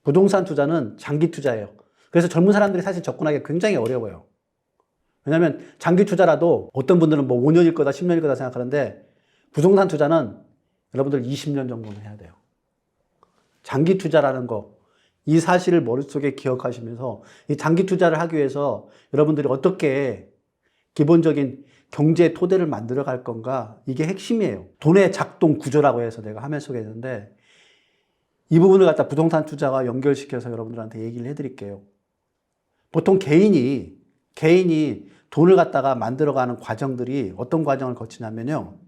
부동산 투자는 장기 투자예요. 그래서 젊은 사람들이 사실 접근하기 굉장히 어려워요. 왜냐하면 장기 투자라도 어떤 분들은 뭐 5년일 거다, 10년일 거다 생각하는데 부동산 투자는 여러분들 20년 정도는 해야 돼요. 장기 투자라는 거, 이 사실을 머릿속에 기억하시면서 이 장기 투자를 하기 위해서 여러분들이 어떻게 기본적인 경제 토대를 만들어 갈 건가, 이게 핵심이에요. 돈의 작동 구조라고 해서 내가 화면 속에 있는데 이 부분을 갖다 부동산 투자와 연결시켜서 여러분들한테 얘기를 해드릴게요. 보통 개인이 돈을 갖다가 만들어가는 과정들이 어떤 과정을 거치냐면요.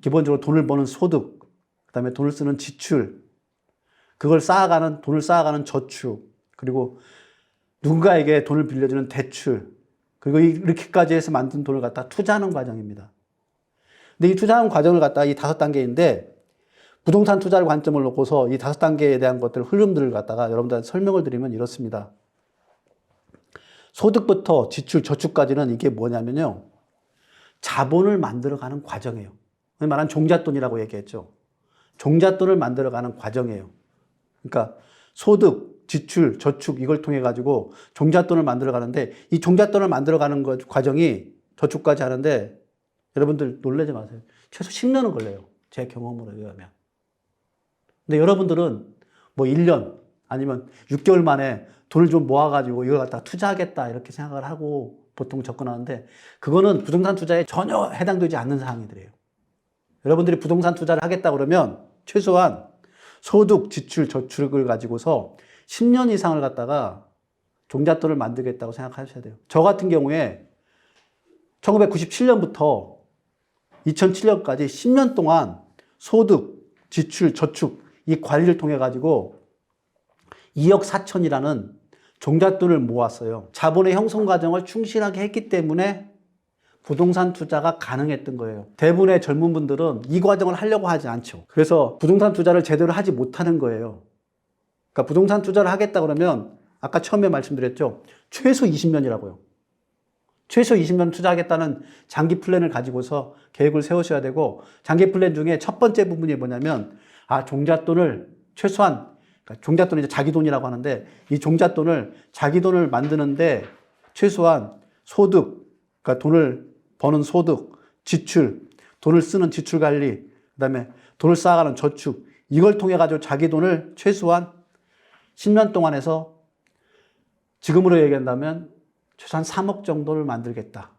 기본적으로 돈을 버는 소득, 그 다음에 돈을 쓰는 지출, 돈을 쌓아가는 저축, 그리고 누군가에게 돈을 빌려주는 대출, 그리고 이렇게까지 해서 만든 돈을 갖다 투자하는 과정입니다. 근데 이 투자하는 과정을 갖다가 이 5단계인데 부동산 투자를 관점을 놓고서 이 5단계에 대한 흐름들을 갖다가 여러분들한테 설명을 드리면 이렇습니다. 소득부터 지출, 저축까지는 이게 뭐냐면요. 자본을 만들어가는 과정이에요. 말한 종잣돈이라고 얘기했죠. 종잣돈을 만들어가는 과정이에요. 그러니까 소득, 지출, 저축 이걸 통해 가지고 종잣돈을 만들어가는데 이 종잣돈을 만들어가는 과정이 저축까지 하는데 여러분들 놀라지 마세요. 최소 10년은 걸려요. 제 경험으로 의하면. 근데 여러분들은 뭐 1년 아니면 6개월 만에 돈을 좀 모아가지고 이걸 갖다 투자하겠다 이렇게 생각을 하고 보통 접근하는데 그거는 부동산 투자에 전혀 해당되지 않는 사항들이에요. 여러분들이 부동산 투자를 하겠다 그러면 최소한 소득, 지출, 저축을 가지고서 10년 이상을 갖다가 종잣돈을 만들겠다고 생각하셔야 돼요. 저 같은 경우에 1997년부터 2007년까지 10년 동안 소득, 지출, 저축 이 관리를 통해 가지고 2억 4천이라는 종잣돈을 모았어요. 자본의 형성 과정을 충실하게 했기 때문에 부동산 투자가 가능했던 거예요. 대부분의 젊은 분들은 이 과정을 하려고 하지 않죠. 그래서 부동산 투자를 제대로 하지 못하는 거예요. 그러니까 부동산 투자를 하겠다 그러면 아까 처음에 말씀드렸죠. 최소 20년이라고요. 최소 20년 투자하겠다는 장기 플랜을 가지고서 계획을 세우셔야 되고 장기 플랜 중에 첫 번째 부분이 뭐냐면 종잣돈을 최소한 그러니까 종잣돈은 이제 자기 돈이라고 하는데 이 종잣돈을 자기 돈을 만드는데 최소한 소득, 그러니까 돈을 버는 소득, 지출, 돈을 쓰는 지출 관리, 그다음에 돈을 쌓아가는 저축 이걸 통해 가지고 자기 돈을 최소한 10년 동안 해서 지금으로 얘기한다면 최소한 3억 정도를 만들겠다.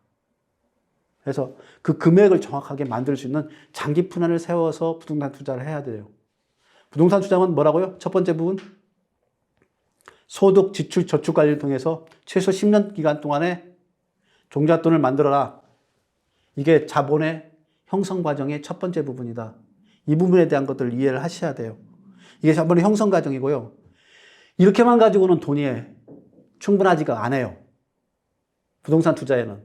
그래서 그 금액을 정확하게 만들 수 있는 장기 플랜을 세워서 부동산 투자를 해야 돼요. 부동산 투자는 뭐라고요? 첫 번째 부분 소득, 지출, 저축 관리를 통해서 최소 10년 기간 동안에 종잣돈을 만들어라. 이게 자본의 형성 과정의 첫 번째 부분이다. 이 부분에 대한 것들을 이해를 하셔야 돼요. 이게 자본의 형성 과정이고요. 이렇게만 가지고는 돈이 충분하지가 않아요. 부동산 투자에는.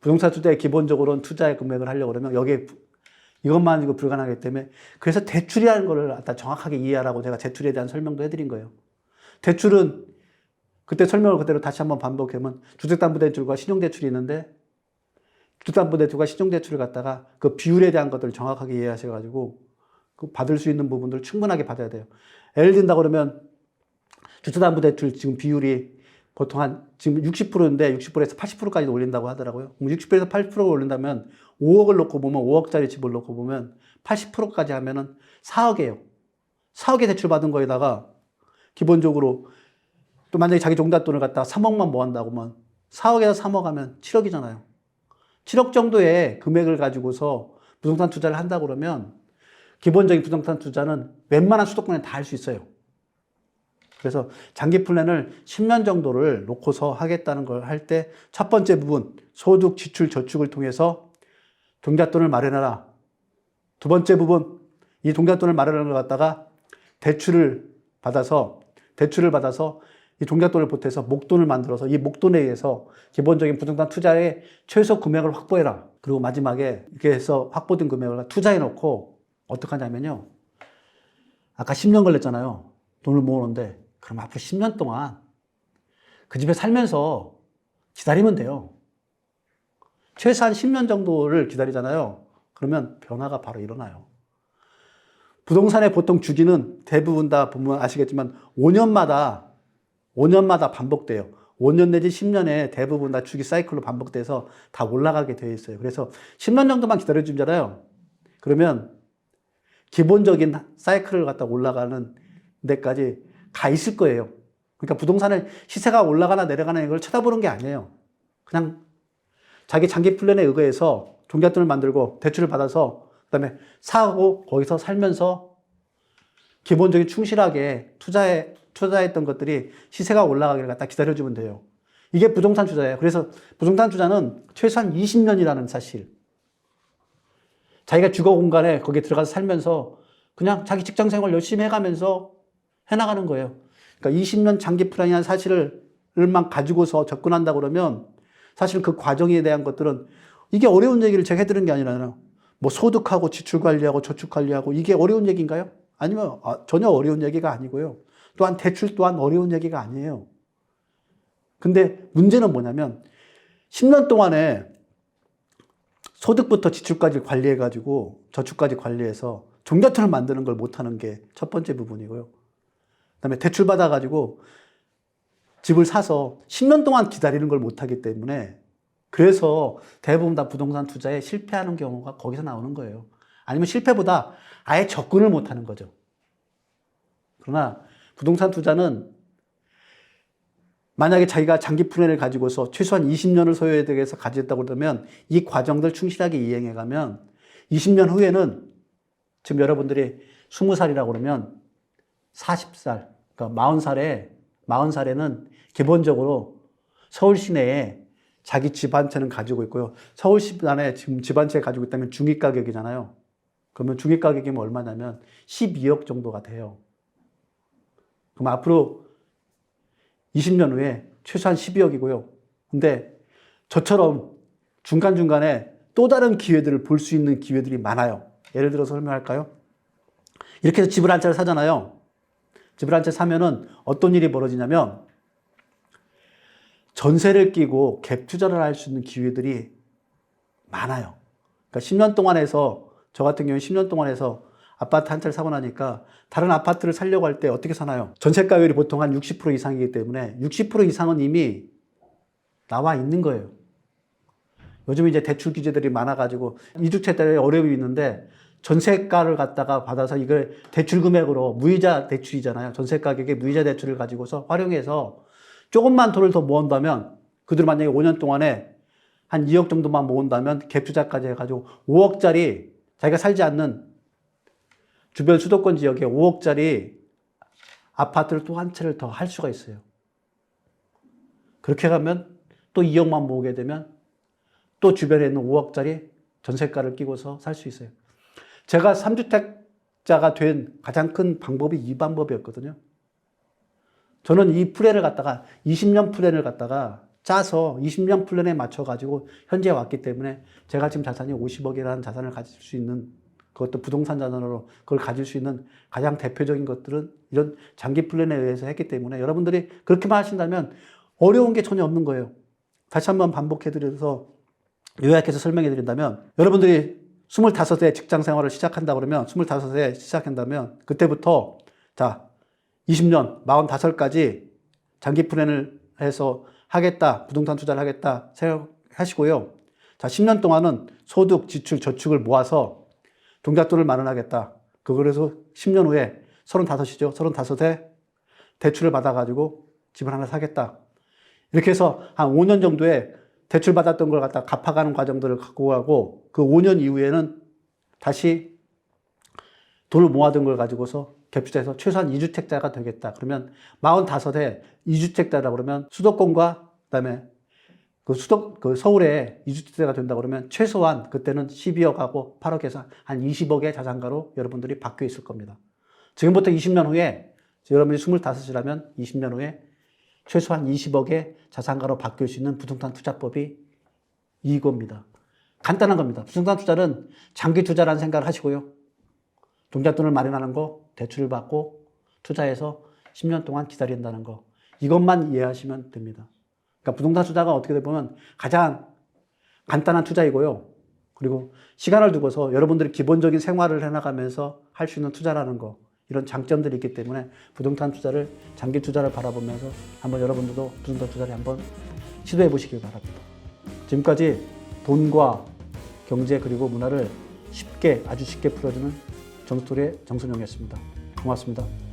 부동산 투자에 기본적으로는 투자의 금액을 하려고 그러면 여기에 이것만 가지고 불가능하기 때문에 그래서 대출이라는 걸 갖다 정확하게 이해하라고 제가 대출에 대한 설명도 해드린 거예요. 대출은 그때 설명을 그대로 다시 한번 반복하면 주택담보대출과 신용대출이 있는데 주택담보대출과 신용대출을 갖다가 그 비율에 대한 것들을 정확하게 이해하셔가지고 그 받을 수 있는 부분들을 충분하게 받아야 돼요. 예를 든다 그러면 주택담보대출 지금 비율이 보통 지금 60%인데 60%에서 80%까지 올린다고 하더라고요. 60%에서 80%가 올린다면 5억을 놓고 보면 5억짜리 집을 놓고 보면 80%까지 하면은 4억이에요. 4억에 대출 받은 거에다가 기본적으로 또 만약에 자기 종잣돈을 갖다가 3억만 모은다고 하면 4억에서 3억 하면 7억이잖아요. 7억 정도의 금액을 가지고서 부동산 투자를 한다 그러면 기본적인 부동산 투자는 웬만한 수도권에 다 할 수 있어요. 그래서 장기 플랜을 10년 정도를 놓고서 하겠다는 걸 할 때 첫 번째 부분 소득, 지출, 저축을 통해서 종잣돈을 마련하라. 두 번째 부분 이 종잣돈을 마련하는 걸 갖다가 대출을 받아서 이 종잣돈을 보태서 목돈을 만들어서 이 목돈에 의해서 기본적인 부동산 투자의 최소 금액을 확보해라. 그리고 마지막에 이렇게 해서 확보된 금액을 투자해 놓고 어떻게 하냐면요. 아까 10년 걸렸잖아요. 돈을 모으는데 그럼 앞으로 10년 동안 그 집에 살면서 기다리면 돼요. 최소한 10년 정도를 기다리잖아요. 그러면 변화가 바로 일어나요. 부동산의 보통 주기는 대부분 다 보면 아시겠지만 5년마다 반복돼요. 5년 내지 10년에 대부분 다 주기 사이클로 반복돼서 다 올라가게 되어 있어요. 그래서 10년 정도만 기다려주잖아요. 그러면 기본적인 사이클을 갖다 올라가는 데까지 가 있을 거예요. 그러니까 부동산의 시세가 올라가나 내려가나 이걸 쳐다보는 게 아니에요. 그냥 자기 장기 플랜에 의거해서 종잣돈을 만들고 대출을 받아서 그다음에 사고 거기서 살면서 기본적인 충실하게 투자했던 것들이 시세가 올라가기를 갖다 기다려주면 돼요. 이게 부동산 투자예요. 그래서 부동산 투자는 최소한 20년이라는 사실. 자기가 주거 공간에 거기에 들어가서 살면서 그냥 자기 직장 생활 열심히 해가면서 해나가는 거예요. 그러니까 20년 장기 플랜이라는 사실을만 가지고서 접근한다 그러면 사실 그 과정에 대한 것들은 이게 어려운 얘기를 제가 해드리는 게 아니라 뭐 소득하고 지출 관리하고 저축 관리하고 이게 어려운 얘기인가요? 아니면 전혀 어려운 얘기가 아니고요. 또한 대출 또한 어려운 얘기가 아니에요. 근데 문제는 뭐냐면 10년 동안에 소득부터 지출까지 관리해가지고 저축까지 관리해서 종잣돈을 만드는 걸 못하는 게 첫 번째 부분이고요. 그다음에 대출 받아가지고 집을 사서 10년 동안 기다리는 걸 못하기 때문에 그래서 대부분 다 부동산 투자에 실패하는 경우가 거기서 나오는 거예요. 아니면 실패보다 아예 접근을 못하는 거죠. 그러나 부동산 투자는 만약에 자기가 장기 플랜을 가지고서 최소한 20년을 소요해서 가졌다고 그러면 이 과정들 충실하게 이행해가면 20년 후에는 지금 여러분들이 20살이라고 그러면 40살, 그러니까 40살에는 기본적으로 서울 시내에 자기 집 한 채는 가지고 있고요. 서울 시내에 지금 집 한 채 가지고 있다면 중위 가격이잖아요. 그러면 중위 가격이면 얼마냐면 12억 정도가 돼요. 그럼 앞으로 20년 후에 최소한 12억이고요. 근데 저처럼 중간중간에 또 다른 기회들을 볼 수 있는 기회들이 많아요. 예를 들어서 설명할까요? 이렇게 해서 집을 한 채를 사잖아요. 집을 한 채 사면은 어떤 일이 벌어지냐면 전세를 끼고 갭 투자를 할 수 있는 기회들이 많아요. 그러니까 10년 동안 해서 저 같은 경우는 10년 동안 해서 아파트 한 채를 사고 나니까 다른 아파트를 사려고 할 때 어떻게 사나요? 전세가율이 보통 한 60% 이상이기 때문에 60% 이상은 이미 나와 있는 거예요. 요즘 이제 대출 규제들이 많아가지고 이주택자들의 어려움이 있는데 전세가를 갖다가 받아서 이걸 대출 금액으로 무이자 대출이잖아요. 전세 가격에 무이자 대출을 가지고서 활용해서 조금만 돈을 더 모은다면 그들 만약에 5년 동안에 한 2억 정도만 모은다면 갭 투자까지 해가지고 5억짜리 자기가 살지 않는 주변 수도권 지역에 5억짜리 아파트를 또 한 채를 더 할 수가 있어요. 그렇게 가면 또 2억만 모으게 되면 또 주변에 있는 5억짜리 전세가를 끼고서 살 수 있어요. 제가 3주택자가 된 가장 큰 방법이 이 방법이었거든요. 저는 이 플랜을 갖다가 20년 플랜을 갖다가 짜서 20년 플랜에 맞춰가지고 현재 왔기 때문에 제가 지금 자산이 50억이라는 자산을 가질 수 있는 그것도 부동산 자산으로 그걸 가질 수 있는 가장 대표적인 것들은 이런 장기 플랜에 의해서 했기 때문에 여러분들이 그렇게만 하신다면 어려운 게 전혀 없는 거예요. 다시 한번 반복해드려서 요약해서 설명해드린다면 여러분들이 25세 직장 생활을 시작한다 그러면 25세 시작한다면 그때부터 자 20년 45까지 장기 플랜을 해서 하겠다 부동산 투자를 하겠다 생각하시고요. 자 10년 동안은 소득, 지출, 저축을 모아서 종잣돈을 마련하겠다. 그래서 10년 후에 35이죠. 35에 대출을 받아가지고 집을 하나 사겠다. 이렇게 해서 한 5년 정도에 대출 받았던 걸 갖다 갚아가는 과정들을 갖고 가고 그 5년 이후에는 다시 돈을 모아둔 걸 가지고서 갭투자해서 최소한 2주택자가 되겠다. 그러면 45에 2주택자라 그러면 수도권과 그다음에 그 서울에 2주택자가 된다 그러면 최소한 그때는 12억하고 8억에서 한 20억의 자산가로 여러분들이 바뀌어 있을 겁니다. 지금부터 20년 후에 여러분이 25이라면 20년 후에 최소한 20억의 자산가로 바뀔 수 있는 부동산 투자법이 이겁니다. 간단한 겁니다. 부동산 투자는 장기 투자라는 생각을 하시고요. 종잣돈을 마련하는 거, 대출을 받고 투자해서 10년 동안 기다린다는 거. 이것만 이해하시면 됩니다. 그러니까 부동산 투자가 어떻게 보면 가장 간단한 투자이고요. 그리고 시간을 두고서 여러분들이 기본적인 생활을 해나가면서 할 수 있는 투자라는 거, 이런 장점들이 있기 때문에 부동산 투자를, 장기 투자를 바라보면서 한번 여러분들도 부동산 투자를 한번 시도해 보시길 바랍니다. 지금까지 돈과 경제 그리고 문화를 쉽게, 아주 쉽게 풀어주는 정스토리의 정순영이었습니다. 고맙습니다.